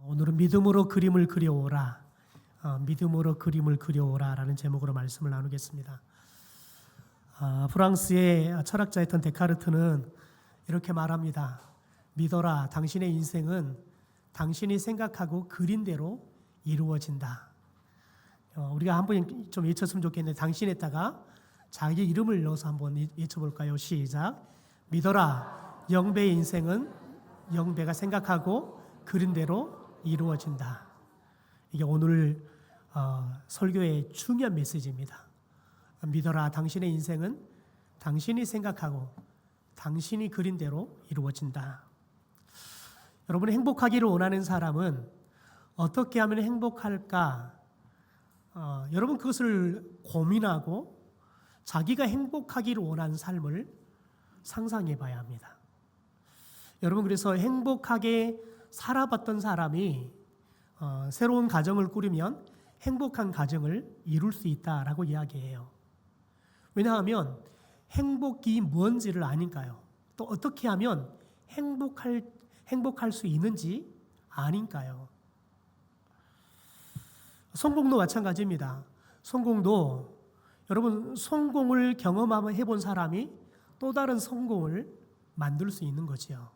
오늘은 믿음으로 그림을 그려오라, 믿음으로 그림을 그려오라라는 제목으로 말씀을 나누겠습니다. 프랑스의 철학자였던 데카르트는 이렇게 말합니다. 믿어라, 당신의 인생은 당신이 생각하고 그린 대로 이루어진다. 우리가 한번 좀 외쳤으면 좋겠는데, 당신에다가 자기 이름을 넣어서 한번 외쳐볼까요? 시작. 믿어라, 영배의 인생은 영배가 생각하고 그린 대로 이루어진다. 이게 오늘 설교의 중요한 메시지입니다. 믿어라, 당신의 인생은 당신이 생각하고 당신이 그린 대로 이루어진다. 여러분이 행복하기를 원하는 사람은 어떻게 하면 행복할까? 여러분 그것을 고민하고 자기가 행복하기를 원하는 삶을 상상해 봐야 합니다. 여러분, 그래서 행복하게 살아봤던 사람이 새로운 가정을 꾸리면 행복한 가정을 이룰 수 있다라고 이야기해요. 왜냐하면 행복이 뭔지를 아니까요. 또 어떻게 하면 행복할 수 있는지 아니까요. 성공도 마찬가지입니다. 성공도 여러분, 성공을 경험해 본 사람이 또 다른 성공을 만들 수 있는 거지요.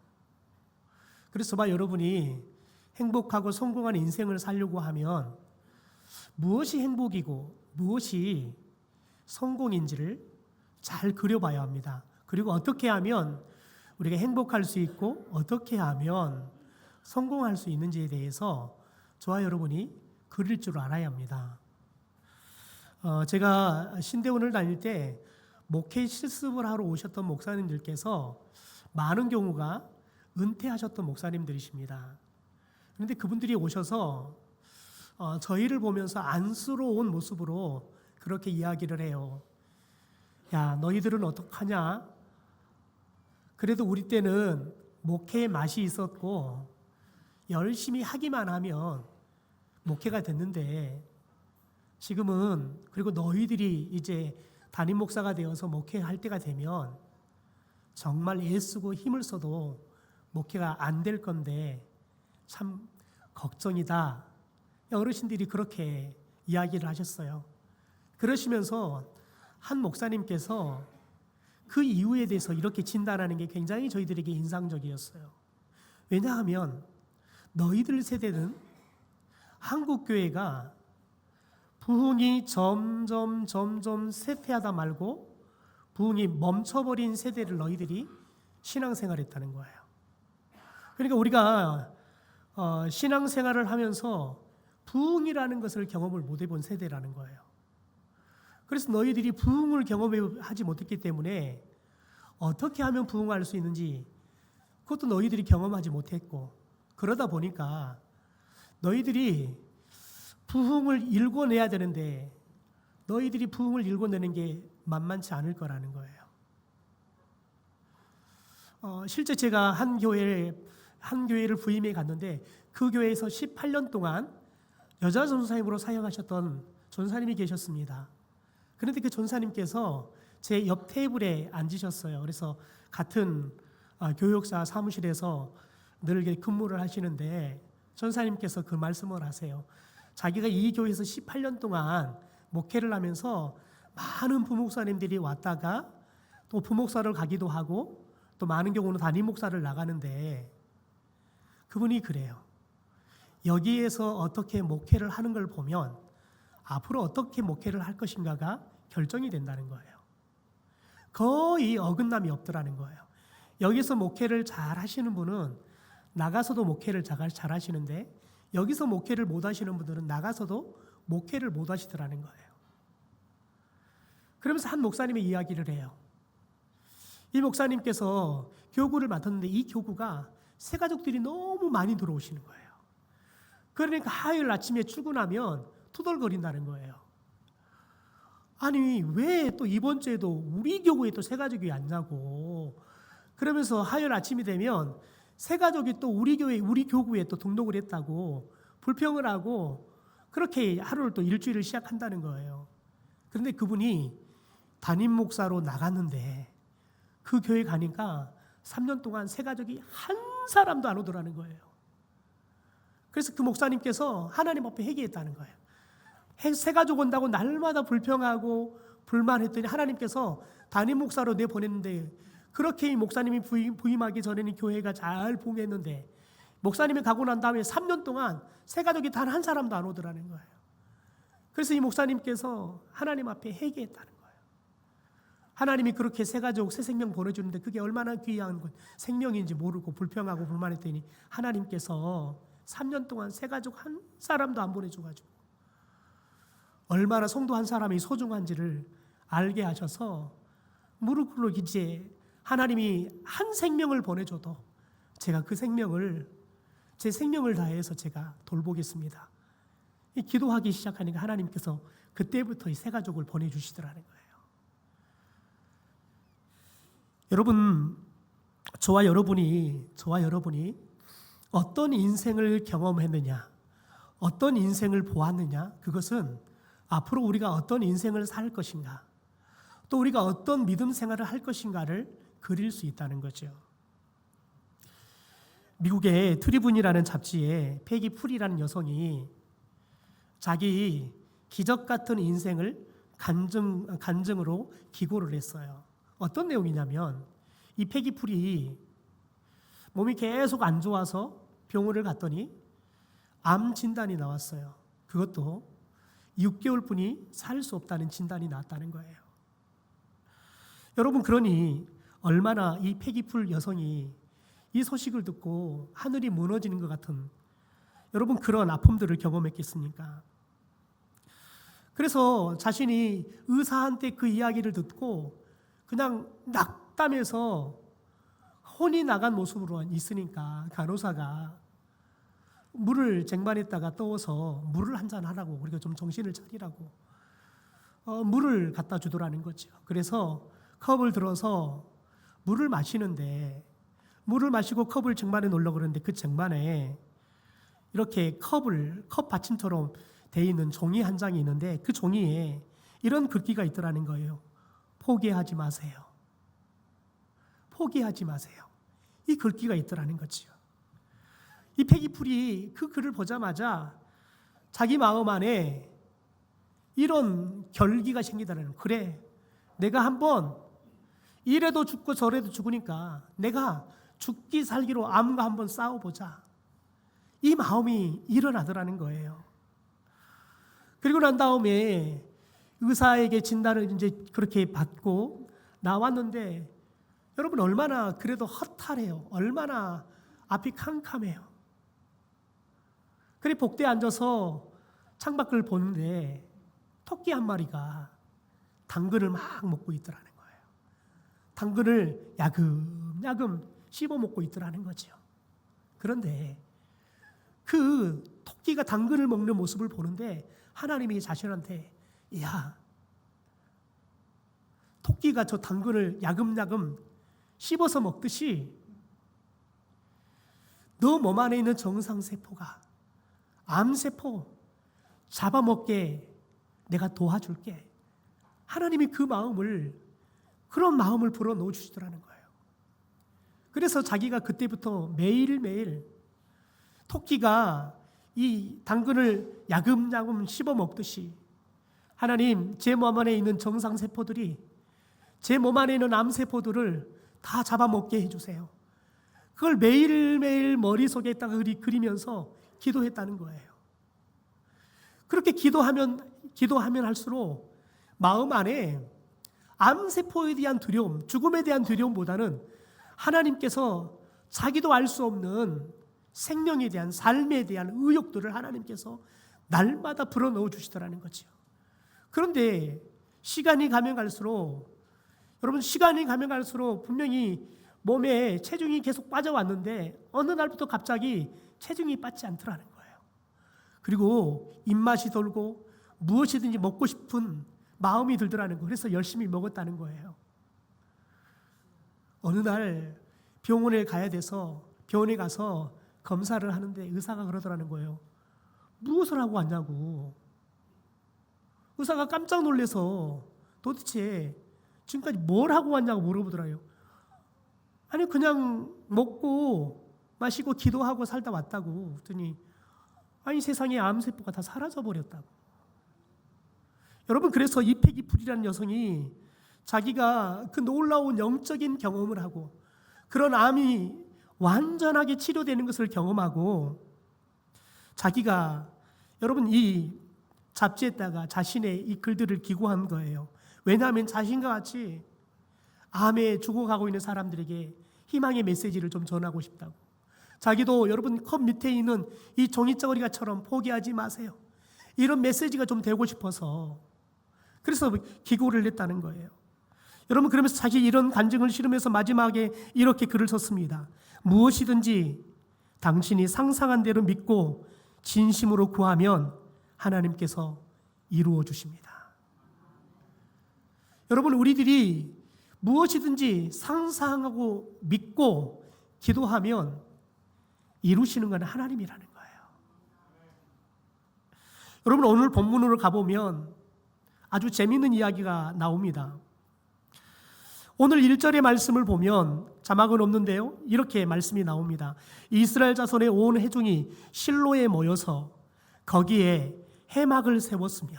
그래서 여러분이 행복하고 성공한 인생을 살려고 하면 무엇이 행복이고 무엇이 성공인지를 잘 그려봐야 합니다. 그리고 어떻게 하면 우리가 행복할 수 있고 어떻게 하면 성공할 수 있는지에 대해서 저와 여러분이 그릴 줄 알아야 합니다. 제가 신대원을 다닐 때 목회 실습을 하러 오셨던 목사님들께서 많은 경우가 은퇴하셨던 목사님들이십니다. 그런데 그분들이 오셔서 저희를 보면서 안쓰러운 모습으로 그렇게 이야기를 해요. 야, 너희들은 어떡하냐? 그래도 우리 때는 목회의 맛이 있었고 열심히 하기만 하면 목회가 됐는데 지금은, 그리고 너희들이 이제 담임 목사가 되어서 목회할 때가 되면 정말 애쓰고 힘을 써도 목회가 안 될 건데 참 걱정이다. 어르신들이 그렇게 이야기를 하셨어요. 그러시면서 한 목사님께서 그 이유에 대해서 이렇게 진단하는 게 굉장히 저희들에게 인상적이었어요. 왜냐하면 너희들 세대는 한국 교회가 부흥이 점점 쇠퇴하다 말고 부흥이 멈춰버린 세대를 너희들이 신앙생활했다는 거예요. 그러니까 우리가 신앙생활을 하면서 부흥이라는 것을 경험을 못 해본 세대라는 거예요. 그래서 너희들이 부흥을 경험하지 못했기 때문에 어떻게 하면 부흥할 수 있는지 그것도 너희들이 경험하지 못했고, 그러다 보니까 너희들이 부흥을 일궈내야 되는데 너희들이 부흥을 일궈내는 게 만만치 않을 거라는 거예요. 실제 제가 한 교회를 부임해 갔는데 그 교회에서 18년 동안 여자 전사님으로 사역하셨던 전사님이 계셨습니다. 그런데 그 전사님께서 제 옆 테이블에 앉으셨어요. 그래서 같은 교육사 사무실에서 늘 근무를 하시는데 전사님께서 그 말씀을 하세요. 자기가 이 교회에서 18년 동안 목회를 하면서 많은 부목사님들이 왔다가 또 부목사를 가기도 하고 또 많은 경우는 담임 목사를 나가는데 그분이 그래요. 여기에서 어떻게 목회를 하는 걸 보면 앞으로 어떻게 목회를 할 것인가가 결정이 된다는 거예요. 거의 어긋남이 없더라는 거예요. 여기서 목회를 잘 하시는 분은 나가서도 목회를 잘 하시는데 여기서 목회를 못 하시는 분들은 나가서도 목회를 못 하시더라는 거예요. 그러면서 한 목사님의 이야기를 해요. 이 목사님께서 교구를 맡았는데 이 교구가 새 가족들이 너무 많이 들어오시는 거예요. 그러니까 화요일 아침에 출근하면 투덜거린다는 거예요. 아니, 왜 또 이번 주에도 우리 교구에 또 새 가족이 왔냐고. 그러면서 화요일 아침이 되면 새 가족이 또 우리 교구에 또 등록을 했다고 불평을 하고 그렇게 하루를 또 일주일을 시작한다는 거예요. 그런데 그분이 담임 목사로 나갔는데 그 교회 가니까 3년 동안 새 가족이 한 사람도 안 오더라는 거예요. 그래서 그 목사님께서 하나님 앞에 회개했다는 거예요. 새 가족 온다고 날마다 불평하고 불만했더니 하나님께서 담임 목사로 내보냈는데, 그렇게 이 목사님이 부임하기 전에는 교회가 잘 부흥했는데 목사님이 가고 난 다음에 3년 동안 새 가족이 단 한 사람도 안 오더라는 거예요. 그래서 이 목사님께서 하나님 앞에 회개했다는 거예요. 하나님이 그렇게 새 가족, 새 생명 보내주는데 그게 얼마나 귀한 생명인지 모르고 불평하고 불만했더니 하나님께서 3년 동안 새 가족 한 사람도 안 보내줘가지고 얼마나 성도 한 사람이 소중한지를 알게 하셔서 무릎 꿇고 이제 하나님이 한 생명을 보내줘도 제가 그 생명을, 제 생명을 다해서 제가 돌보겠습니다. 이 기도하기 시작하니까 하나님께서 그때부터 이 새 가족을 보내주시더라는 거예요. 여러분, 저와 여러분이 어떤 인생을 경험했느냐, 어떤 인생을 보았느냐, 그것은 앞으로 우리가 어떤 인생을 살 것인가, 또 우리가 어떤 믿음 생활을 할 것인가를 그릴 수 있다는 거죠. 미국의 트리뷴이라는 잡지에 패기 풀이라는 여성이 자기 기적 같은 인생을 간증으로 기고를 했어요. 어떤 내용이냐면, 이 패기 풀이 몸이 계속 안 좋아서 병원을 갔더니 암 진단이 나왔어요. 그것도 6개월뿐이 살 수 없다는 진단이 나왔다는 거예요. 여러분, 그러니 얼마나 이 패기풀 여성이 이 소식을 듣고 하늘이 무너지는 것 같은, 여러분, 그런 아픔들을 경험했겠습니까? 그래서 자신이 의사한테 그 이야기를 듣고 그냥 낙담해서 혼이 나간 모습으로 있으니까 간호사가 물을 쟁반에다가 떠서 물을 한잔 하라고, 우리가 좀 정신을 차리라고 물을 갖다 주더라는 거죠. 그래서 컵을 들어서 물을 마시는데, 물을 마시고 컵을 쟁반에 놓으려고 그러는데 그 쟁반에 이렇게 컵 받침처럼 돼 있는 종이 한 장이 있는데 그 종이에 이런 글귀가 있더라는 거예요. 포기하지 마세요. 포기하지 마세요. 이 글귀가 있더라는 거죠. 이 패기풀이 그 글을 보자마자 자기 마음 안에 이런 결기가 생기더라는 거예요. 그래, 내가 한번 이래도 죽고 저래도 죽으니까 내가 죽기 살기로 암과 한번 싸워보자. 이 마음이 일어나더라는 거예요. 그리고 난 다음에 의사에게 진단을 이제 그렇게 받고 나왔는데, 여러분, 얼마나 그래도 허탈해요. 얼마나 앞이 캄캄해요. 그래 복대에 앉아서 창밖을 보는데 토끼 한 마리가 당근을 막 먹고 있더라는 거예요. 당근을 야금야금 씹어 먹고 있더라는 거죠. 그런데 그 토끼가 당근을 먹는 모습을 보는데 하나님이 자신한테, 야, 토끼가 저 당근을 야금야금 씹어서 먹듯이 너 몸 안에 있는 정상세포가 암세포 잡아먹게 내가 도와줄게. 하나님이 그 마음을, 그런 마음을 불어넣어 주시더라는 거예요. 그래서 자기가 그때부터 매일매일 토끼가 이 당근을 야금야금 씹어 먹듯이, 하나님, 제 몸 안에 있는 정상세포들이 제 몸 안에 있는 암세포들을 다 잡아먹게 해주세요. 그걸 매일매일 머릿속에다가 그리면서 기도했다는 거예요. 그렇게 기도하면 할수록 마음 안에 암세포에 대한 두려움, 죽음에 대한 두려움보다는 하나님께서 자기도 알 수 없는 생명에 대한, 삶에 대한 의욕들을 하나님께서 날마다 불어넣어 주시더라는 거죠. 그런데 시간이 가면 갈수록, 여러분, 시간이 가면 갈수록 분명히 몸에 체중이 계속 빠져왔는데 어느 날부터 갑자기 체중이 빠지지 않더라는 거예요. 그리고 입맛이 돌고 무엇이든지 먹고 싶은 마음이 들더라는 거예요. 그래서 열심히 먹었다는 거예요. 어느 날 병원에 가야 돼서 병원에 가서 검사를 하는데 의사가 그러더라는 거예요. 무엇을 하고 왔냐고. 의사가 깜짝 놀라서 도대체 지금까지 뭘 하고 왔냐고 물어보더라고요. 아니, 그냥 먹고 마시고 기도하고 살다 왔다고. 그랬더니 아니 세상에 암세포가 다 사라져 버렸다고. 여러분, 그래서 이팩이 불이라는 여성이 자기가 그 놀라운 영적인 경험을 하고 그런 암이 완전하게 치료되는 것을 경험하고 자기가, 여러분, 이 잡지에다가 자신의 이 글들을 기고한 거예요. 왜냐하면 자신과 같이 암에 죽어가고 있는 사람들에게 희망의 메시지를 좀 전하고 싶다고. 자기도 여러분 컵 밑에 있는 이 종이덩어리가처럼 포기하지 마세요, 이런 메시지가 좀 되고 싶어서 그래서 기고를 했다는 거예요. 여러분, 그러면서 자기 이런 간증을 실으면서 마지막에 이렇게 글을 썼습니다. 무엇이든지 당신이 상상한 대로 믿고 진심으로 구하면 하나님께서 이루어 주십니다. 여러분, 우리들이 무엇이든지 상상하고 믿고 기도하면 이루시는 건 하나님이라는 거예요. 여러분, 오늘 본문으로 가보면 아주 재미있는 이야기가 나옵니다. 오늘 1절의 말씀을 보면 자막은 없는데요, 이렇게 말씀이 나옵니다. 이스라엘 자손의 온 회중이 실로에 모여서 거기에 회막을 세웠으며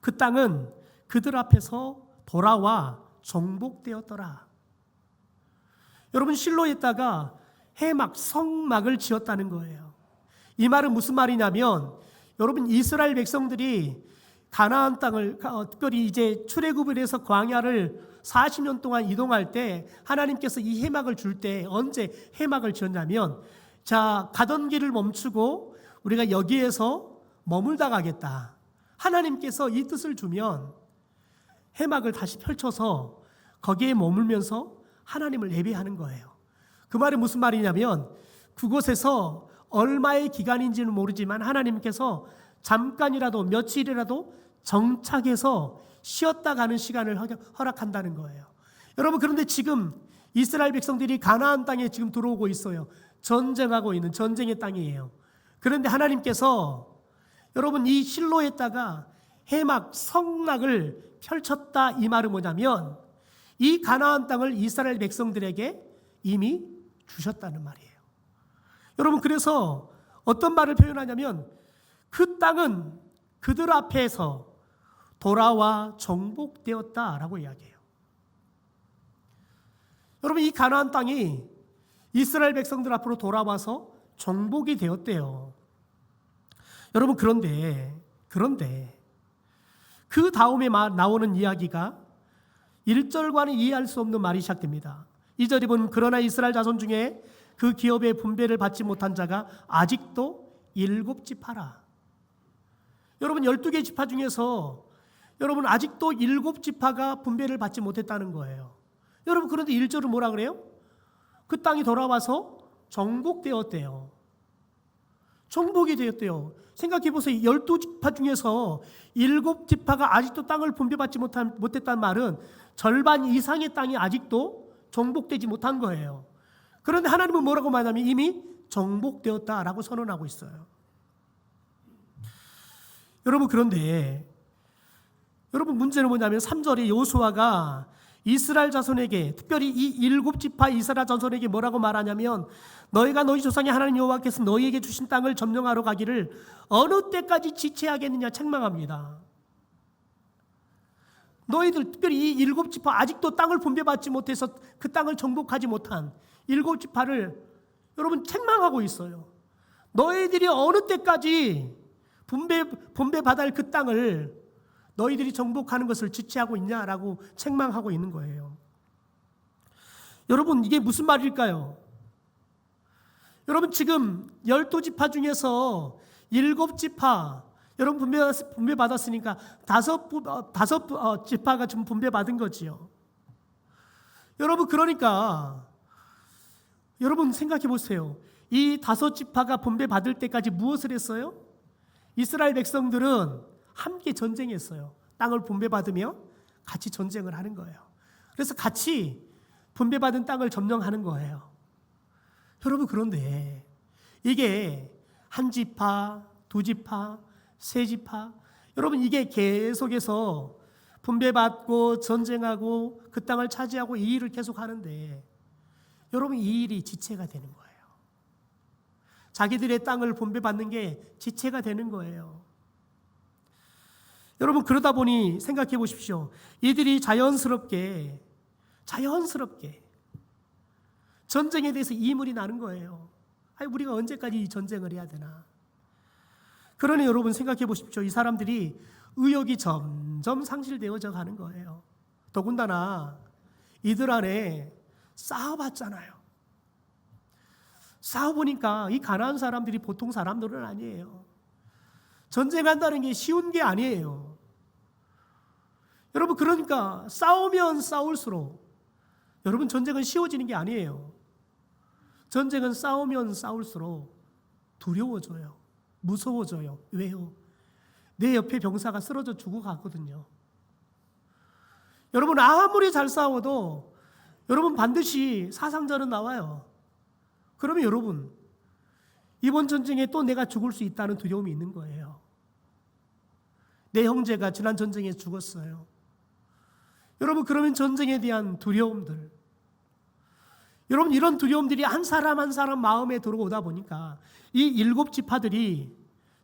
그 땅은 그들 앞에서 돌아와 정복되었더라. 여러분, 실로에다가 회막, 성막을 지었다는 거예요. 이 말은 무슨 말이냐면, 여러분, 이스라엘 백성들이 가나안 땅을, 특별히 이제 출애굽을 해서 광야를 40년 동안 이동할 때 하나님께서 이 회막을 줄 때 언제 회막을 지었냐면, 자, 가던 길을 멈추고 우리가 여기에서 머물다 가겠다, 하나님께서 이 뜻을 주면 회막을 다시 펼쳐서 거기에 머물면서 하나님을 예배하는 거예요. 그 말이 무슨 말이냐면, 그곳에서 얼마의 기간인지는 모르지만 하나님께서 잠깐이라도 며칠이라도 정착해서 쉬었다 가는 시간을 허락한다는 거예요. 여러분, 그런데 지금 이스라엘 백성들이 가나안 땅에 지금 들어오고 있어요. 전쟁하고 있는 전쟁의 땅이에요. 그런데 하나님께서 여러분 이 실로에다가 회막, 성막을 펼쳤다, 이 말은 뭐냐면 이 가나안 땅을 이스라엘 백성들에게 이미 주셨다는 말이에요. 여러분, 그래서 어떤 말을 표현하냐면 그 땅은 그들 앞에서 돌아와 정복되었다라고 이야기해요. 여러분, 이 가나안 땅이 이스라엘 백성들 앞으로 돌아와서 정복이 되었대요. 여러분, 그런데 그 다음에 나오는 이야기가 1절과는 이해할 수 없는 말이 시작됩니다. 2절이 보면 그러나 이스라엘 자손 중에 그 기업의 분배를 받지 못한 자가 아직도 7지파라. 여러분, 12개 지파 중에서 여러분 아직도 7지파가 분배를 받지 못했다는 거예요. 여러분, 그런데 1절은 뭐라 그래요? 그 땅이 돌아와서 정복되었대요. 정복이 되었대요. 생각해 보세요. 12지파 중에서 7지파가 아직도 땅을 분배받지 못했다는 말은 절반 이상의 땅이 아직도 정복되지 못한 거예요. 그런데 하나님은 뭐라고 말하냐면 이미 정복되었다라고 선언하고 있어요. 여러분, 그런데 여러분 문제는 뭐냐면 3절에 여호수아가 이스라엘 자손에게, 특별히 이 7지파 이스라엘 자손에게 뭐라고 말하냐면 너희가 너희 조상의 하나님 여호와께서 너희에게 주신 땅을 점령하러 가기를 어느 때까지 지체하겠느냐 책망합니다. 너희들, 특별히 이 7지파 아직도 땅을 분배받지 못해서 그 땅을 정복하지 못한 7지파를 여러분 책망하고 있어요. 너희들이 어느 때까지 분배받을 그 땅을 너희들이 정복하는 것을 지체하고 있냐라고 책망하고 있는 거예요. 여러분, 이게 무슨 말일까요? 여러분, 지금 12지파 중에서 7지파 여러분 분배받았으니까 5지파가 지금 분배받은 거지요. 여러분, 그러니까 여러분 생각해 보세요. 이 5지파가 분배받을 때까지 무엇을 했어요? 이스라엘 백성들은 함께 전쟁했어요. 땅을 분배받으며 같이 전쟁을 하는 거예요. 그래서 같이 분배받은 땅을 점령하는 거예요. 여러분, 그런데 이게 1지파, 2지파, 3지파, 여러분 이게 계속해서 분배받고 전쟁하고 그 땅을 차지하고 이 일을 계속 하는데 여러분 이 일이 지체가 되는 거예요. 자기들의 땅을 분배받는 게 지체가 되는 거예요. 여러분, 그러다 보니 생각해 보십시오. 이들이 자연스럽게 전쟁에 대해서 이물이 나는 거예요. 아니, 우리가 언제까지 이 전쟁을 해야 되나? 그러니 여러분 생각해 보십시오. 이 사람들이 의욕이 점점 상실되어져 가는 거예요. 더군다나 이들 안에 싸워봤잖아요. 싸워보니까 이 가나안 사람들이 보통 사람들은 아니에요. 전쟁한다는 게 쉬운 게 아니에요. 여러분, 그러니까 싸우면 싸울수록, 여러분, 전쟁은 쉬워지는 게 아니에요. 전쟁은 싸우면 싸울수록 두려워져요. 무서워져요. 왜요? 내 옆에 병사가 쓰러져 죽어가거든요. 여러분, 아무리 잘 싸워도 여러분 반드시 사상자는 나와요. 그러면 여러분, 이번 전쟁에 또 내가 죽을 수 있다는 두려움이 있는 거예요. 내 형제가 지난 전쟁에 죽었어요. 여러분, 그러면 전쟁에 대한 두려움들, 여러분, 이런 두려움들이 한 사람 한 사람 마음에 들어오다 보니까 이 7지파들이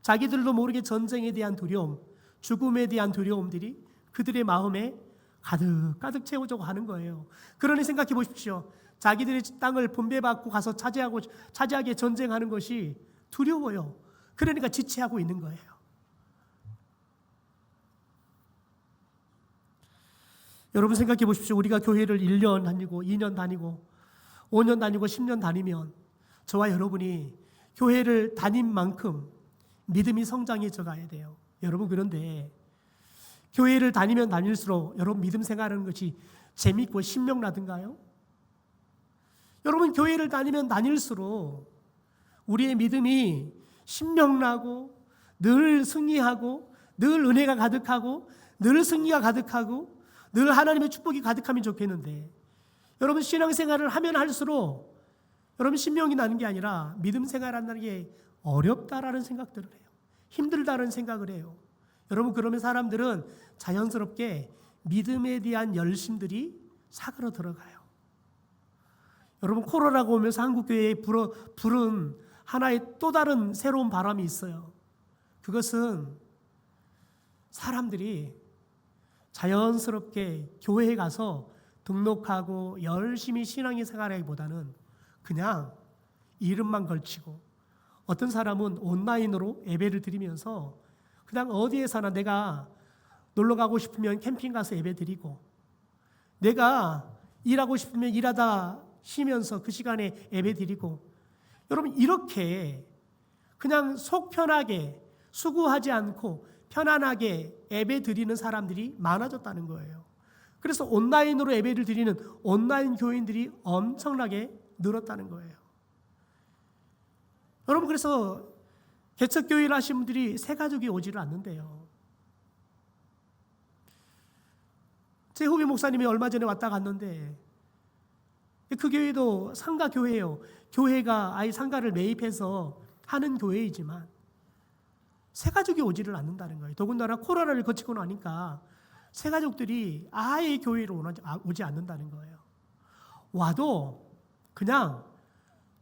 자기들도 모르게 전쟁에 대한 두려움, 죽음에 대한 두려움들이 그들의 마음에 가득 채워져 가는 거예요. 그러니 생각해 보십시오. 자기들의 땅을 분배받고 가서 차지하게 전쟁하는 것이 두려워요. 그러니까 지체하고 있는 거예요. 여러분 생각해 보십시오. 우리가 교회를 1년 다니고 2년 다니고 5년 다니고 10년 다니면 저와 여러분이 교회를 다닌 만큼 믿음이 성장해져 가야 돼요. 여러분, 그런데 교회를 다니면 다닐수록 여러분 믿음 생활하는 것이 재밌고 신명나든가요? 여러분, 교회를 다니면 다닐수록 우리의 믿음이 신명나고 늘 승리하고 늘 은혜가 가득하고 늘 승리가 가득하고 늘 하나님의 축복이 가득하면 좋겠는데, 여러분 신앙생활을 하면 할수록 여러분 신명이 나는 게 아니라 믿음 생활한다는 게 어렵다라는 생각들을 해요. 힘들다는 생각을 해요. 여러분, 그러면 사람들은 자연스럽게 믿음에 대한 열심들이 사그러 들어가요. 여러분, 코로나가 오면서 한국교회에 불은 하나의 또 다른 새로운 바람이 있어요. 그것은 사람들이 자연스럽게 교회에 가서 등록하고 열심히 신앙의 생활하기보다는 그냥 이름만 걸치고, 어떤 사람은 온라인으로 예배를 드리면서 그냥 어디에서나 내가 놀러 가고 싶으면 캠핑 가서 예배 드리고, 내가 일하고 싶으면 일하다 쉬면서 그 시간에 예배 드리고, 여러분 이렇게 그냥 속 편하게 수고하지 않고 편안하게 예배 드리는 사람들이 많아졌다는 거예요. 그래서 온라인으로 예배를 드리는 온라인 교인들이 엄청나게 늘었다는 거예요. 여러분, 그래서 개척교회를 하신 분들이 새 가족이 오지를 않는데요. 제 후배 목사님이 얼마 전에 왔다 갔는데 그 교회도 상가 교회예요. 교회가 아예 상가를 매입해서 하는 교회이지만 새 가족이 오지를 않는다는 거예요. 더군다나 코로나를 거치고 나니까 새 가족들이 아예 교회로 오지 않는다는 거예요. 와도 그냥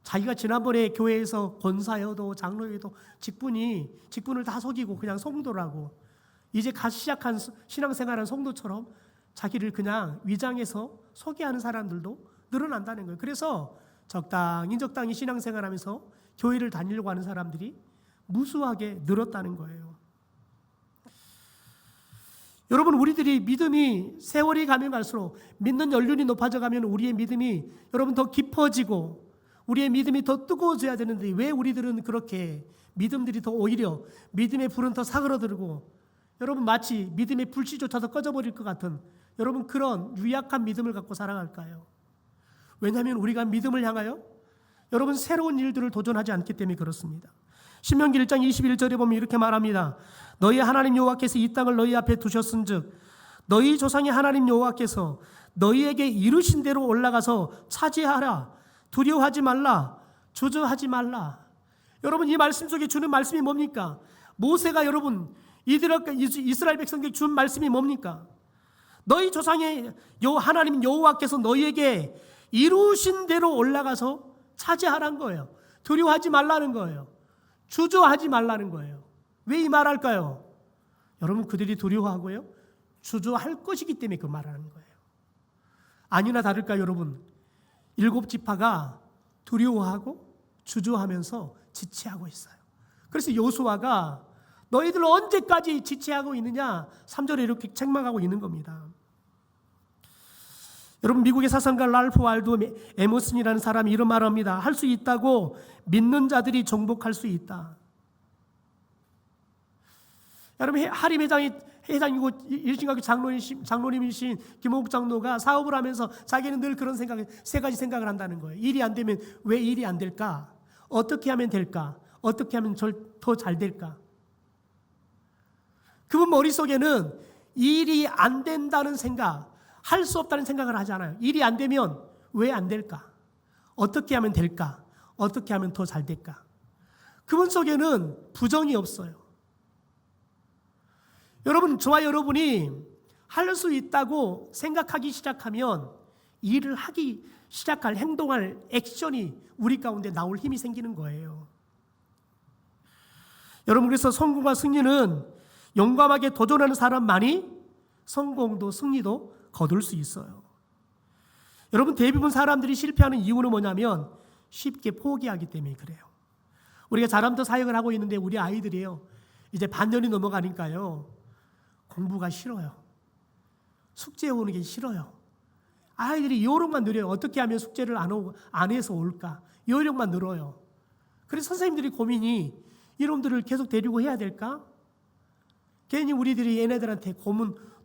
자기가 지난번에 교회에서 권사여도 장로여도 직분을 다 속이고 그냥 성도라고, 이제 갓 시작한 신앙생활한 성도처럼 자기를 그냥 위장해서 소개하는 사람들도 늘어난다는 거예요. 그래서 적당히 신앙생활하면서 교회를 다니려고 하는 사람들이 무수하게 늘었다는 거예요. 여러분, 우리들이 믿음이 세월이 가면 갈수록 믿는 연륜이 높아져 가면 우리의 믿음이 여러분 더 깊어지고 우리의 믿음이 더 뜨거워져야 되는데, 왜 우리들은 그렇게 믿음들이 더 오히려 믿음의 불은 더 사그러들고 여러분 마치 믿음의 불씨조차도 꺼져버릴 것 같은 여러분 그런 유약한 믿음을 갖고 살아갈까요? 왜냐하면 우리가 믿음을 향하여 여러분 새로운 일들을 도전하지 않기 때문에 그렇습니다. 신명기 1장 21절에 보면 이렇게 말합니다. 너희 하나님 여호와께서 이 땅을 너희 앞에 두셨은즉 너희 조상의 하나님 여호와께서 너희에게 이르신 대로 올라가서 차지하라. 두려워하지 말라. 주저하지 말라. 여러분, 이 말씀 속에 주는 말씀이 뭡니까? 모세가 여러분 이스라엘 백성에게 준 말씀이 뭡니까? 너희 조상의 하나님 여호와께서 너희에게 이루신 대로 올라가서 차지하라는 거예요. 두려워하지 말라는 거예요. 주저하지 말라는 거예요. 왜 이 말할까요? 여러분, 그들이 두려워하고요, 주저할 것이기 때문에 그 말하는 거예요. 아니나 다를까 여러분, 7지파가 두려워하고 주저하면서 지체하고 있어요. 그래서 여호수아가 너희들 언제까지 지체하고 있느냐 3절에 이렇게 책망하고 있는 겁니다. 여러분, 미국의 사상가 랄프 waldo 에머슨이라는 사람이 이런 말을 합니다. 할 수 있다고 믿는 자들이 정복할 수 있다. 여러분, 하림 회장이고 일신학교 장로님이신 김홍국 장로가 사업을 하면서 자기는 늘 그런 세 가지 생각을 한다는 거예요. 일이 안 되면 왜 일이 안 될까? 어떻게 하면 될까? 어떻게 하면 더 잘 될까? 그분 머릿속에는 일이 안 된다는 생각, 할 수 없다는 생각을 하지 않아요. 일이 안 되면 왜 안 될까? 어떻게 하면 될까? 어떻게 하면 더 잘 될까? 그분 속에는 부정이 없어요. 여러분, 저와 여러분이 할 수 있다고 생각하기 시작하면 일을 하기 시작할, 행동할 액션이 우리 가운데 나올 힘이 생기는 거예요. 여러분, 그래서 성공과 승리는 용감하게 도전하는 사람만이 성공도 승리도 거둘 수 있어요. 여러분, 대부분 사람들이 실패하는 이유는 뭐냐면 쉽게 포기하기 때문에 그래요. 우리가 자람도 사역을 하고 있는데 우리 아이들이요, 이제 반년이 넘어가니까요, 공부가 싫어요. 숙제 오는 게 싫어요. 아이들이 요령만 늘어요. 어떻게 하면 숙제를 안 해서 올까? 요령만 늘어요. 그래서 선생님들이 고민이, 이놈들을 계속 데리고 해야 될까? 괜히 우리들이 얘네들한테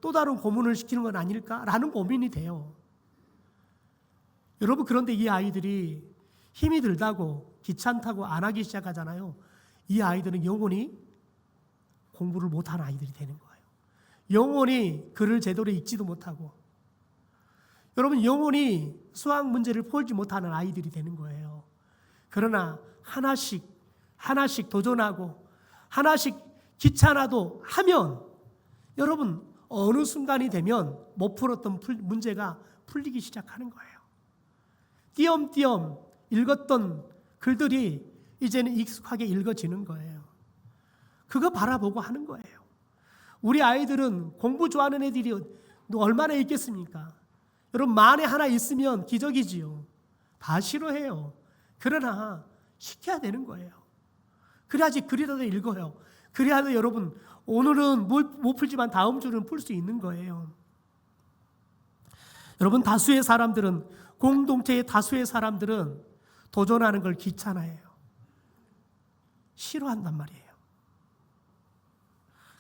또 다른 고문을 시키는 건 아닐까? 라는 고민이 돼요. 여러분, 그런데 이 아이들이 힘이 들다고 귀찮다고 안 하기 시작하잖아요. 이 아이들은 영원히 공부를 못하는 아이들이 되는 거예요. 영원히 글을 제대로 읽지도 못하고, 여러분, 영원히 수학 문제를 풀지 못하는 아이들이 되는 거예요. 그러나 하나씩 도전하고 하나씩 귀찮아도 하면 여러분, 어느 순간이 되면 못 풀었던 문제가 풀리기 시작하는 거예요. 띄엄띄엄 읽었던 글들이 이제는 익숙하게 읽어지는 거예요. 그거 바라보고 하는 거예요. 우리 아이들은 공부 좋아하는 애들이 얼마나 있겠습니까? 여러분, 만에 하나 있으면 기적이지요. 다 싫어해요. 그러나 시켜야 되는 거예요. 그래야지 글이라도 읽어요. 그래야지 여러분, 오늘은 못 풀지만 다음 주는 풀 수 있는 거예요. 여러분, 공동체의 다수의 사람들은 도전하는 걸 귀찮아해요. 싫어한단 말이에요.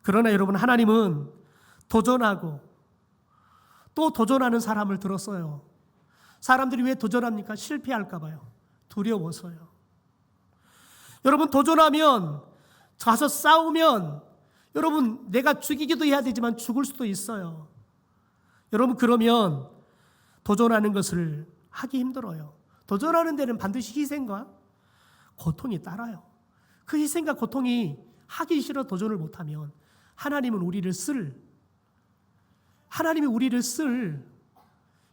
그러나 여러분, 하나님은 도전하고 또 도전하는 사람을 들었어요. 사람들이 왜 도전합니까? 실패할까 봐요. 두려워서요. 여러분, 도전하면, 가서 싸우면 여러분, 내가 죽이기도 해야 되지만 죽을 수도 있어요. 여러분, 그러면 도전하는 것을 하기 힘들어요. 도전하는 데는 반드시 희생과 고통이 따라요. 그 희생과 고통이 하기 싫어 도전을 못하면 하나님이 우리를 쓸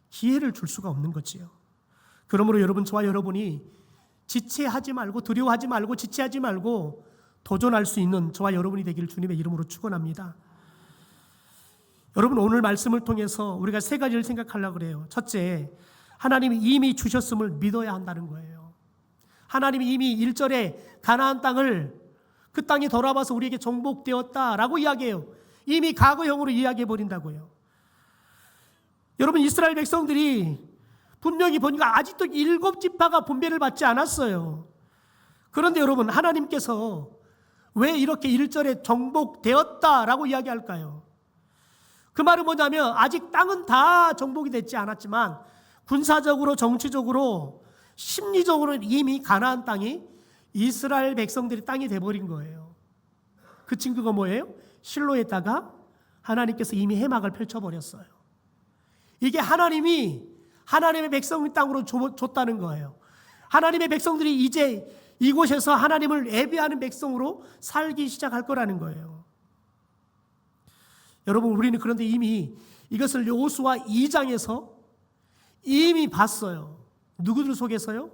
기회를 줄 수가 없는 거지요. 그러므로 여러분, 저와 여러분이 지체하지 말고, 두려워하지 말고, 지체하지 말고 도전할 수 있는 저와 여러분이 되기를 주님의 이름으로 축원합니다. 여러분, 오늘 말씀을 통해서 우리가 3가지를 생각하려고 그래요. 첫째, 하나님이 이미 주셨음을 믿어야 한다는 거예요. 하나님이 이미 1절에 가나안 땅을, 그 땅이 돌아와서 우리에게 정복되었다라고 이야기해요. 이미 과거형으로 이야기해 버린다고요. 여러분, 이스라엘 백성들이 분명히 보니까 아직도 7지파가 분배를 받지 않았어요. 그런데 여러분, 하나님께서 왜 이렇게 1절에 정복되었다라고 이야기할까요? 그 말은 뭐냐면, 아직 땅은 다 정복이 되지 않았지만 군사적으로, 정치적으로, 심리적으로 이미 가나안 땅이 이스라엘 백성들의 땅이 돼버린 거예요. 그 친구가 뭐예요? 실로에다가 하나님께서 이미 해막을 펼쳐버렸어요. 이게 하나님이 하나님의 백성의 땅으로 줬다는 거예요. 하나님의 백성들이 이제 이곳에서 하나님을 예배하는 백성으로 살기 시작할 거라는 거예요. 여러분, 우리는 그런데 이미 이것을 여호수아 2장에서 이미 봤어요. 누구들 속에서요?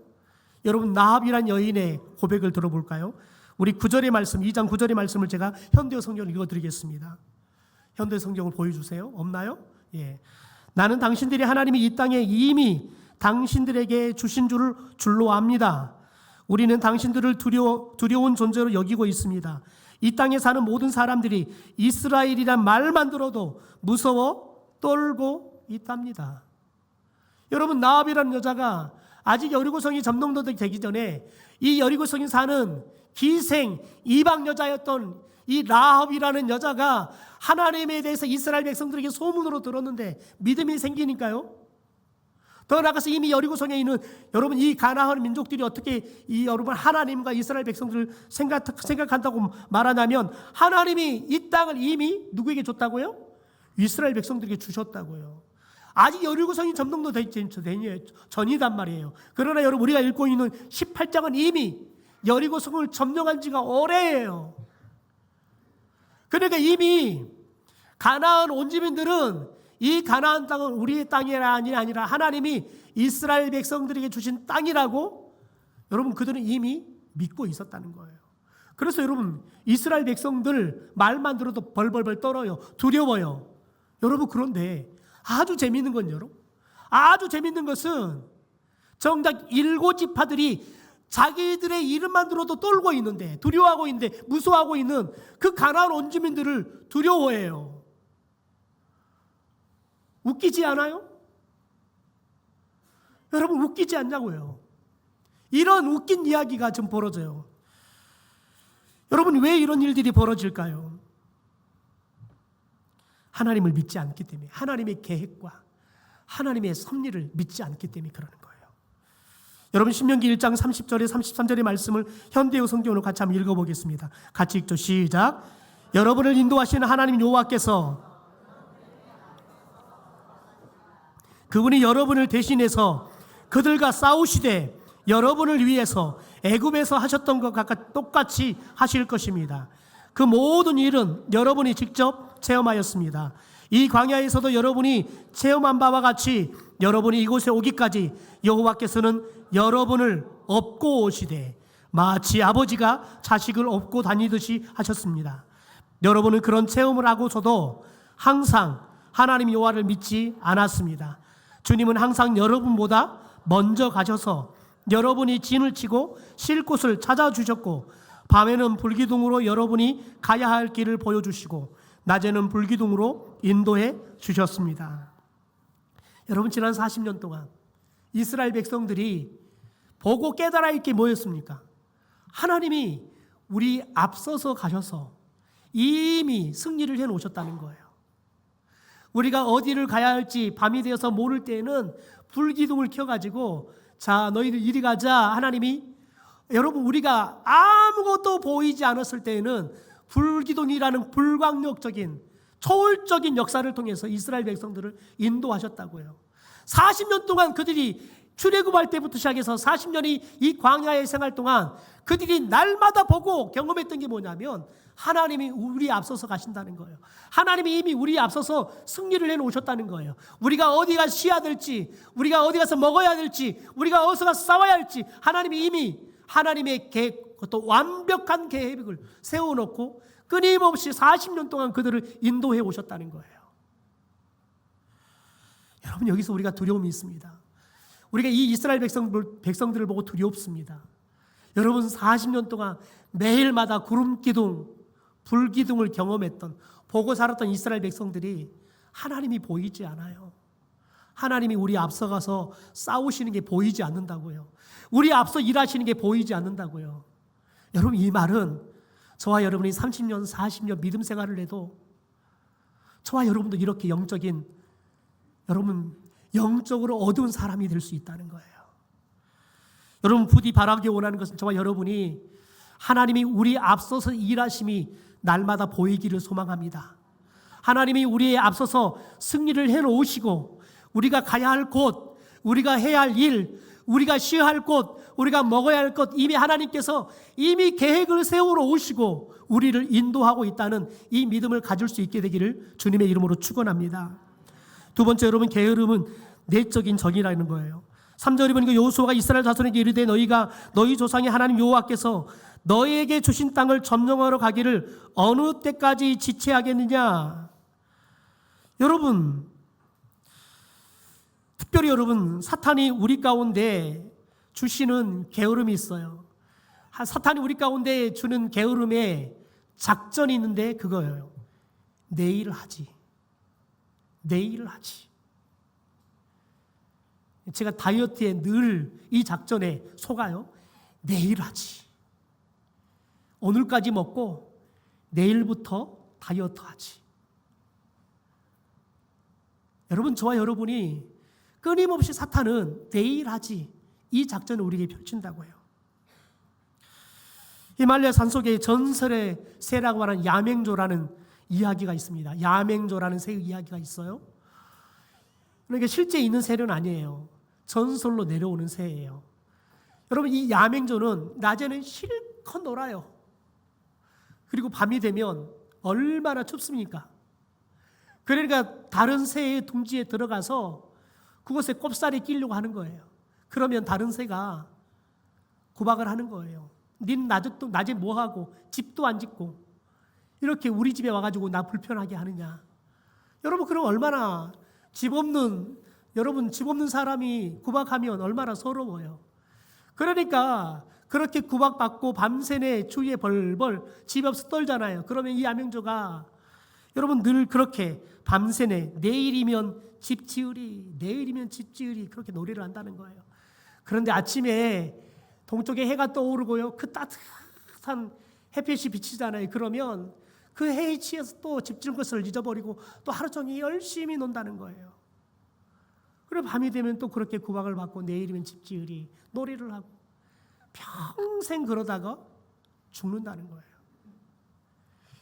여러분, 라합이란 여인의 고백을 들어볼까요? 우리 9절의 말씀, 2장 9절의 말씀을 제가 현대어 성경을 읽어드리겠습니다. 현대어 성경을 보여주세요. 없나요? 예. 나는 당신들이 하나님이 이 땅에 이미 당신들에게 주신 줄로 압니다. 우리는 당신들을 두려운 존재로 여기고 있습니다. 이 땅에 사는 모든 사람들이 이스라엘이란 말만 들어도 무서워 떨고 있답니다. 여러분, 라합이라는 여자가 아직 여리고성이 점령되기 전에 이 여리고성에 사는 기생 이방 여자였던 이 라합이라는 여자가 하나님에 대해서 이스라엘 백성들에게 소문으로 들었는데 믿음이 생기니까요. 더 나아가서 이미 여리고성에 있는 여러분, 이 가나안 민족들이 어떻게 이 여러분 하나님과 이스라엘 백성들을 생각한다고 말하냐면, 하나님이 이 땅을 이미 누구에게 줬다고요? 이스라엘 백성들에게 주셨다고요. 아직 여리고성이 점령도 되기 전이단 말이에요. 그러나 여러분, 우리가 읽고 있는 18장은 이미 여리고성을 점령한 지가 오래예요. 그러니까 이미 가나안 온지민들은 이 가나안 땅은 우리의 땅이 아니라 하나님이 이스라엘 백성들에게 주신 땅이라고 여러분, 그들은 이미 믿고 있었다는 거예요. 그래서 여러분, 이스라엘 백성들 말만 들어도 벌벌벌 떨어요. 두려워요. 여러분, 그런데 아주 재밌는 건 여러분, 아주 재밌는 것은 정작 7지파들이 자기들의 이름만 들어도 떨고 있는데, 두려워하고 있는데, 무서워하고 있는 그 가나안 원주민들을 두려워해요. 웃기지 않아요? 여러분, 웃기지 않냐고요. 이런 웃긴 이야기가 좀 벌어져요. 여러분, 왜 이런 일들이 벌어질까요? 하나님을 믿지 않기 때문에, 하나님의 계획과 하나님의 섭리를 믿지 않기 때문에 그러는 거예요. 여러분, 신명기 1장 30절에 33절의 말씀을 현대어 성경으로 같이 한번 읽어보겠습니다. 같이 읽죠. 시작. 여러분을 인도하시는 하나님 여호와께서 그분이 여러분을 대신해서 그들과 싸우시되 여러분을 위해서 애굽에서 하셨던 것과 똑같이 하실 것입니다. 그 모든 일은 여러분이 직접 체험하였습니다. 이 광야에서도 여러분이 체험한 바와 같이 여러분이 이곳에 오기까지 여호와께서는 여러분을 업고 오시되 마치 아버지가 자식을 업고 다니듯이 하셨습니다. 여러분은 그런 체험을 하고서도 항상 하나님 여호와를 믿지 않았습니다. 주님은 항상 여러분보다 먼저 가셔서 여러분이 진을 치고 쉴 곳을 찾아주셨고, 밤에는 불기둥으로 여러분이 가야 할 길을 보여주시고 낮에는 불기둥으로 인도해 주셨습니다. 여러분, 지난 40년 동안 이스라엘 백성들이 보고 깨달아 있게 뭐였습니까? 하나님이 우리 앞서서 가셔서 이미 승리를 해 놓으셨다는 거예요. 우리가 어디를 가야 할지 밤이 되어서 모를 때에는 불기둥을 켜가지고, 자, 너희들 이리 가자. 하나님이, 여러분, 우리가 아무것도 보이지 않았을 때에는 불기둥이라는 불광력적인 초월적인 역사를 통해서 이스라엘 백성들을 인도하셨다고요. 40년 동안 그들이 출애굽할 때부터 시작해서 40년이 이 광야의 생활 동안 그들이 날마다 보고 경험했던 게 뭐냐면, 하나님이 우리 앞서서 가신다는 거예요. 하나님이 이미 우리 앞서서 승리를 해놓으셨다는 거예요. 우리가 어디 가서 쉬어야 될지, 우리가 어디 가서 먹어야 될지, 우리가 어디서 가서 싸워야 할지, 하나님이 이미 하나님의 계획, 그것도 완벽한 계획을 세워놓고 끊임없이 40년 동안 그들을 인도해 오셨다는 거예요. 여러분, 여기서 우리가 두려움이 있습니다. 우리가 이 이스라엘 백성들을 보고 두렵습니다. 여러분, 40년 동안 매일마다 구름기둥, 불기둥을 경험했던, 보고 살았던 이스라엘 백성들이 하나님이 보이지 않아요. 하나님이 우리 앞서가서 싸우시는 게 보이지 않는다고요. 우리 앞서 일하시는 게 보이지 않는다고요. 여러분, 이 말은 저와 여러분이 30년, 40년 믿음 생활을 해도 저와 여러분도 이렇게 영적으로 어두운 사람이 될 수 있다는 거예요. 여러분, 부디 바라기 원하는 것은 저와 여러분이 하나님이 우리 앞서서 일하심이 날마다 보이기를 소망합니다. 하나님이 우리의 앞서서 승리를 해놓으시고 우리가 가야 할 곳, 우리가 해야 할 일, 우리가 쉬어야 할 곳, 우리가 먹어야 할 것, 이미 하나님께서 이미 계획을 세워놓으시고 우리를 인도하고 있다는 이 믿음을 가질 수 있게 되기를 주님의 이름으로 축원합니다. 두 번째, 여러분, 게으름은 내적인 정이라는 거예요. 3절에 보니까 여호수아가 이스라엘 자손에게 이르되 너희가 너희 조상의 하나님 여호와께서 너희에게 주신 땅을 점령하러 가기를 어느 때까지 지체하겠느냐. 여러분, 특별히 여러분, 사탄이 우리 가운데 주시는 게으름이 있어요. 사탄이 우리 가운데 주는 게으름에 작전이 있는데 그거예요. 내일 하지. 내일 하지. 제가 다이어트에 늘 이 작전에 속아요. 내일 하지. 오늘까지 먹고 내일부터 다이어트 하지. 여러분, 저와 여러분이 끊임없이 사탄은 내일 하지 이 작전을 우리에게 펼친다고요. 히말라야 산속에 전설의 새라고 하는 야맹조라는 이야기가 있습니다. 야맹조라는 새의 이야기가 있어요. 그러니까 실제 있는 새는 아니에요. 전설로 내려오는 새예요. 여러분, 이 야맹조는 낮에는 실컷 놀아요. 그리고 밤이 되면 얼마나 춥습니까? 그러니까 다른 새의 둥지에 들어가서 그곳에 꼽살이 끼려고 하는 거예요. 그러면 다른 새가 구박을 하는 거예요. 닌 낮에 뭐하고 집도 안 짓고 이렇게 우리 집에 와가지고 나 불편하게 하느냐. 여러분, 그럼 얼마나 집 없는 사람이 구박하면 얼마나 서러워요. 그러니까 그렇게 구박받고 밤새내 주위에 벌벌 집 없어 떨잖아요. 그러면 이 야맹조가 여러분 늘 그렇게 밤새내 내일이면 집 지으리, 내일이면 집 지으리 그렇게 놀이를 한다는 거예요. 그런데 아침에 동쪽에 해가 떠오르고요. 그 따뜻한 햇빛이 비치잖아요. 그러면 그 해에 취해서 또 집 지은 것을 잊어버리고 또 하루 종일 열심히 논다는 거예요. 그리고 밤이 되면 또 그렇게 구박을 받고 내일이면 집 지으리 놀이를 하고 평생 그러다가 죽는다는 거예요.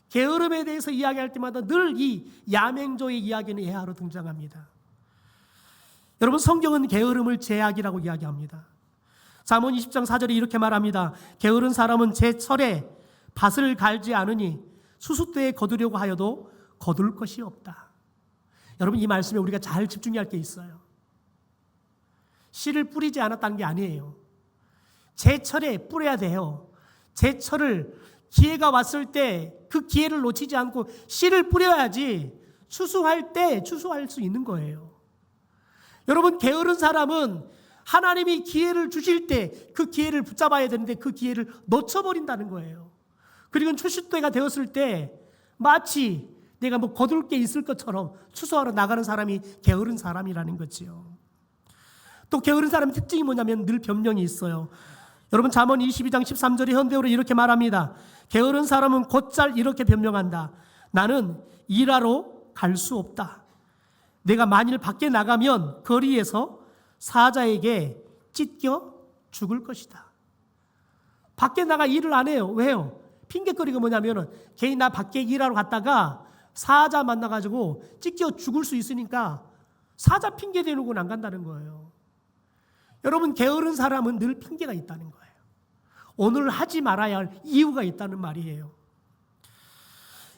게으름에 대해서 이야기할 때마다 늘 이 야맹조의 이야기는 예하로 등장합니다. 여러분, 성경은 게으름을 죄악이라고 이야기합니다. 잠언 20장 4절에 이렇게 말합니다. 게으른 사람은 제철에 밭을 갈지 않으니 수수때에 거두려고 하여도 거둘 것이 없다. 여러분, 이 말씀에 우리가 잘 집중해야 할 게 있어요. 씨를 뿌리지 않았다는 게 아니에요. 제철에 뿌려야 돼요. 제철을 기회가 왔을 때 그 기회를 놓치지 않고 씨를 뿌려야지 추수할 때 추수할 수 있는 거예요. 여러분, 게으른 사람은 하나님이 기회를 주실 때 그 기회를 붙잡아야 되는데 그 기회를 놓쳐버린다는 거예요. 그리고 추수 때가 되었을 때 마치 내가 뭐 거둘 게 있을 것처럼 추수하러 나가는 사람이 게으른 사람이라는 거지요. 또 게으른 사람의 특징이 뭐냐면 늘 변명이 있어요. 여러분, 잠언 22장 13절에 현대어로 이렇게 말합니다. 게으른 사람은 곧잘 이렇게 변명한다. 나는 일하러 갈 수 없다. 내가 만일 밖에 나가면 거리에서 사자에게 찢겨 죽을 것이다. 밖에 나가 일을 안 해요. 왜요? 핑계거리가 뭐냐면은 괜히 나 밖에 일하러 갔다가 사자 만나가지고 찢겨 죽을 수 있으니까 사자 핑계 대놓고는 안 간다는 거예요. 여러분, 게으른 사람은 늘 핑계가 있다는 거예요. 오늘 하지 말아야 할 이유가 있다는 말이에요.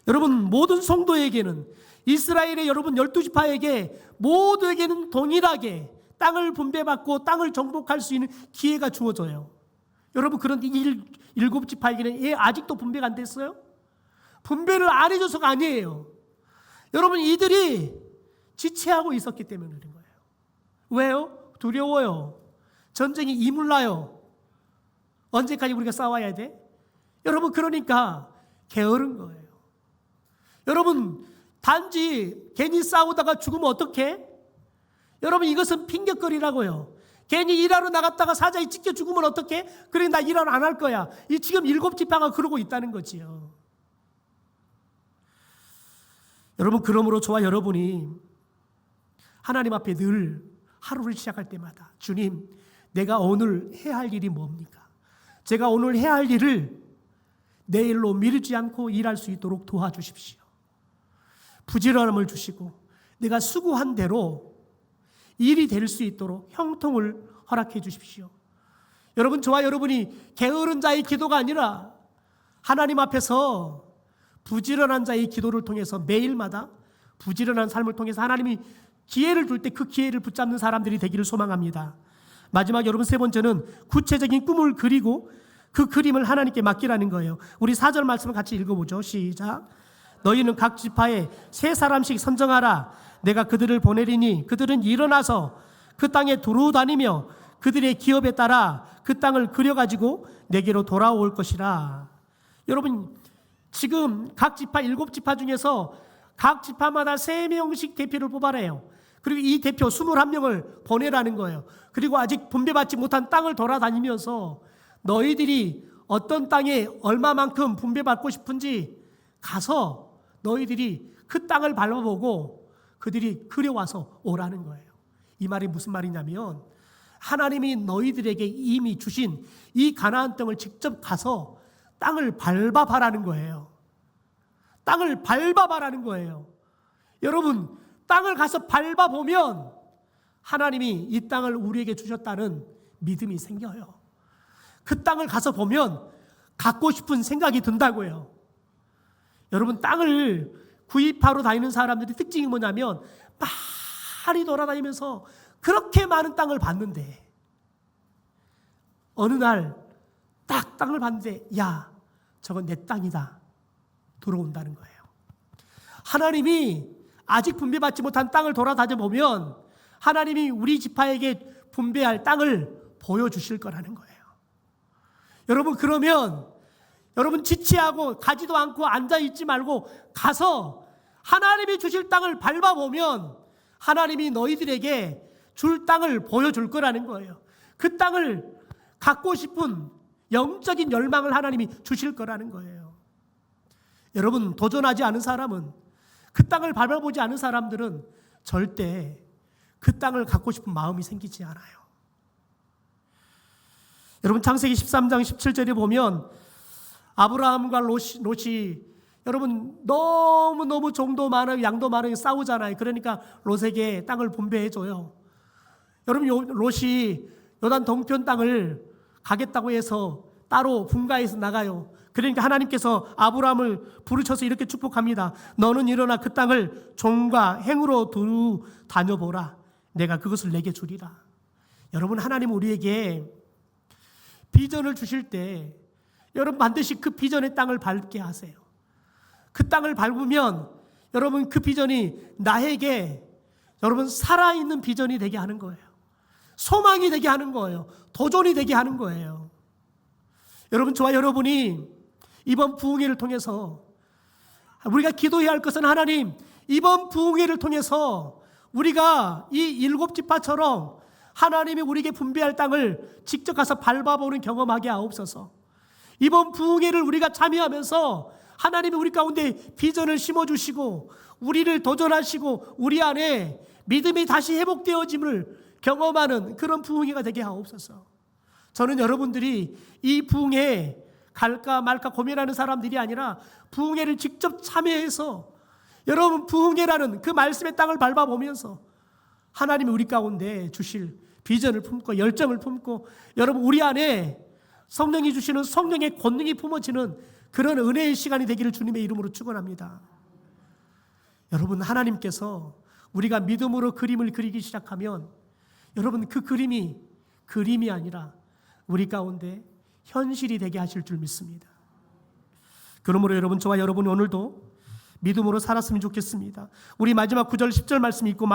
여러분, 모든 성도에게는 이스라엘의 여러분 12지파에게 모두에게는 동일하게 땅을 분배받고 땅을 정복할 수 있는 기회가 주어져요. 여러분, 그런데 7지파에게는 왜 아직도 분배가 안 됐어요? 분배를 안 해줘서가 아니에요. 여러분, 이들이 지체하고 있었기 때문에 그런 거예요. 왜요? 두려워요. 전쟁이 이물나요. 언제까지 우리가 싸워야 돼? 여러분, 그러니까 게으른 거예요. 여러분, 단지 괜히 싸우다가 죽으면 어떡해? 여러분, 이것은 핑계거리라고요. 괜히 일하러 나갔다가 사자에 찢겨 죽으면 어떡해? 그래, 나 일하러 안 할 거야. 이 지금 7지파가 그러고 있다는 거지요. 여러분, 그러므로 저와 여러분이 하나님 앞에 늘 하루를 시작할 때마다 주님, 내가 오늘 해야 할 일이 뭡니까? 제가 오늘 해야 할 일을 내일로 미루지 않고 일할 수 있도록 도와주십시오. 부지런함을 주시고 내가 수고한 대로 일이 될 수 있도록 형통을 허락해 주십시오. 여러분, 저와 여러분이 게으른 자의 기도가 아니라 하나님 앞에서 부지런한 자의 기도를 통해서 매일마다 부지런한 삶을 통해서 하나님이 기회를 줄 때 그 기회를 붙잡는 사람들이 되기를 소망합니다. 마지막 여러분 세 번째는 구체적인 꿈을 그리고 그 그림을 하나님께 맡기라는 거예요. 우리 4절 말씀을 같이 읽어보죠. 시작. 너희는 각 지파에 3사람씩 선정하라. 내가 그들을 보내리니 그들은 일어나서 그 땅에 두루 다니며 그들의 기업에 따라 그 땅을 그려가지고 내게로 돌아올 것이라. 여러분 지금 각 지파 7지파 중에서 각 지파마다 3명씩 대표를 뽑아내요. 그리고 이 대표 21명을 보내라는 거예요. 그리고 아직 분배받지 못한 땅을 돌아다니면서 너희들이 어떤 땅에 얼마만큼 분배받고 싶은지 가서 너희들이 그 땅을 밟아보고 그들이 그려와서 오라는 거예요. 이 말이 무슨 말이냐면 하나님이 너희들에게 이미 주신 이 가나안 땅을 직접 가서 땅을 밟아봐라는 거예요. 땅을 밟아봐라는 거예요. 여러분 땅을 가서 밟아보면 하나님이 이 땅을 우리에게 주셨다는 믿음이 생겨요. 그 땅을 가서 보면 갖고 싶은 생각이 든다고요. 여러분 땅을 구입하러 다니는 사람들의 특징이 뭐냐면 많이 돌아다니면서 그렇게 많은 땅을 봤는데 어느 날 딱 땅을 봤는데 야 저건 내 땅이다 들어온다는 거예요. 하나님이 아직 분배받지 못한 땅을 돌아다녀 보면 하나님이 우리 지파에게 분배할 땅을 보여주실 거라는 거예요. 여러분 그러면 여러분 지체하고 가지도 않고 앉아있지 말고 가서 하나님이 주실 땅을 밟아보면 하나님이 너희들에게 줄 땅을 보여줄 거라는 거예요. 그 땅을 갖고 싶은 영적인 열망을 하나님이 주실 거라는 거예요. 여러분 도전하지 않은 사람은 그 땅을 밟아보지 않은 사람들은 절대 그 땅을 갖고 싶은 마음이 생기지 않아요. 여러분 창세기 13장 17절에 보면 아브라함과 롯이 여러분 너무너무 종도 많아요. 양도 많아요. 싸우잖아요. 그러니까 롯에게 땅을 분배해줘요. 여러분 롯이 요단 동편 땅을 가겠다고 해서 따로 분가해서 나가요. 그러니까 하나님께서 아브라함을 부르셔서 이렇게 축복합니다. 너는 일어나 그 땅을 종과 행으로 두루 다녀보라. 내가 그것을 내게 주리라. 여러분 하나님 우리에게 비전을 주실 때 여러분 반드시 그 비전의 땅을 밟게 하세요. 그 땅을 밟으면 여러분 그 비전이 나에게 여러분 살아있는 비전이 되게 하는 거예요. 소망이 되게 하는 거예요. 도전이 되게 하는 거예요. 여러분 저와 여러분이 이번 부흥회를 통해서 우리가 기도해야 할 것은 하나님 이번 부흥회를 통해서 우리가 이 7지파처럼 하나님이 우리에게 분배할 땅을 직접 가서 밟아보는 경험하게 하옵소서. 이번 부흥회를 우리가 참여하면서 하나님이 우리 가운데 비전을 심어주시고 우리를 도전하시고 우리 안에 믿음이 다시 회복되어짐을 경험하는 그런 부흥회가 되게 하옵소서. 저는 여러분들이 이 부흥회에 갈까 말까 고민하는 사람들이 아니라 부흥회를 직접 참여해서 여러분 부흥회라는 그 말씀의 땅을 밟아보면서 하나님이 우리 가운데 주실 비전을 품고 열정을 품고 여러분 우리 안에 성령이 주시는 성령의 권능이 품어지는 그런 은혜의 시간이 되기를 주님의 이름으로 축원합니다. 여러분 하나님께서 우리가 믿음으로 그림을 그리기 시작하면 여러분 그 그림이 아니라 우리 가운데 현실이 되게 하실 줄 믿습니다. 그러므로 여러분 저와 여러분 오늘도 믿음으로 살았으면 좋겠습니다. 우리 마지막 9절 10절 말씀 읽고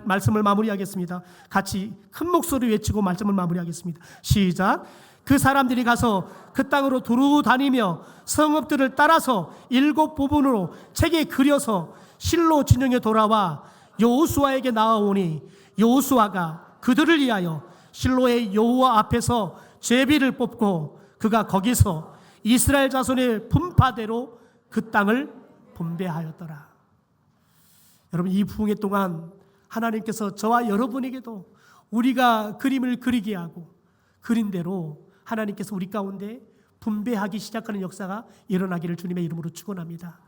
말씀을 마무리하겠습니다. 같이 큰 목소리 외치고 말씀을 마무리하겠습니다. 시작. 그 사람들이 가서 그 땅으로 두루 다니며 성읍들을 따라서 7부분으로 책에 그려서 실로 진영에 돌아와 여호수아에게 나아오니 여호수아가 그들을 위하여 실로의 여호와 앞에서 제비를 뽑고 그가 거기서 이스라엘 자손의 분파대로 그 땅을 분배하였더라. 여러분 이 부흥회 동안 하나님께서 저와 여러분에게도 우리가 그림을 그리게 하고 그린 대로 하나님께서 우리 가운데 분배하기 시작하는 역사가 일어나기를 주님의 이름으로 축원합니다.